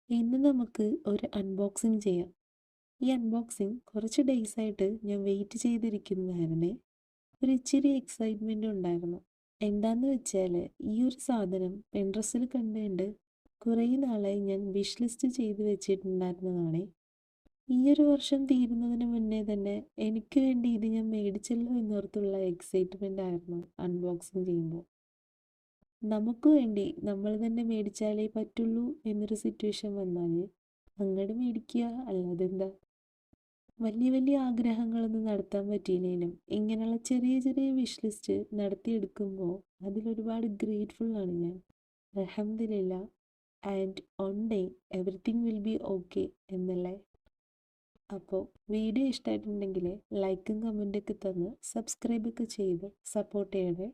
ഇന്ന് നമുക്ക് ഒരു അൺബോക്സിങ് ചെയ്യാം. ഈ അൺബോക്സിങ് കുറച്ച് ഡേയ്സ് ആയിട്ട് ഞാൻ വെയിറ്റ് ചെയ്തിരിക്കുന്നതായിരുന്നേ. ഒരു ഇച്ചിരി എക്സൈറ്റ്മെൻ്റ് ഉണ്ടായിരുന്നു. എന്താന്ന് വെച്ചാൽ ഈ ഒരു സാധനം പിൻട്രസ്റ്റിൽ കണ്ടുകൊണ്ട് കുറേ നാളായി ഞാൻ വിഷ് ലിസ്റ്റ് ചെയ്ത് വെച്ചിട്ടുണ്ടായിരുന്നതാണേ. ഈ ഒരു വർഷം തീരുന്നതിന് മുന്നേ തന്നെ എനിക്ക് വേണ്ടി ഇത് ഞാൻ മേടിച്ചല്ലോ എന്നോർത്തുള്ള എക്സൈറ്റ്മെൻ്റ് ആയിരുന്നു അൺബോക്സിങ് ചെയ്യുമ്പോൾ. നമുക്ക് വേണ്ടി നമ്മൾ തന്നെ മേടിച്ചാലേ പറ്റുള്ളൂ എന്നൊരു സിറ്റുവേഷൻ വന്നാൽ അങ്ങോട്ട് മേടിക്കുക, അല്ലാതെ എന്താ. വലിയ വലിയ ആഗ്രഹങ്ങളൊന്നും നടത്താൻ പറ്റിയില്ലെങ്കിലും ഇങ്ങനെയുള്ള ചെറിയ ചെറിയ വിഷ് ലിസ്റ്റ് നടത്തിയെടുക്കുമ്പോൾ അതിലൊരുപാട് ഗ്രേറ്റ്ഫുൾ ആണ് ഞാൻ. അൽഹംദുലില്ലാ. And on day everything will be okay എന്നല്ലേ. അപ്പോൾ വീഡിയോ ഇഷ്ടമായിട്ടുണ്ടെങ്കിൽ ലൈക്കും കമൻറ്റൊക്കെ തന്ന് സബ്സ്ക്രൈബൊക്കെ ചെയ്ത് സപ്പോർട്ട് ചെയ്യണേ.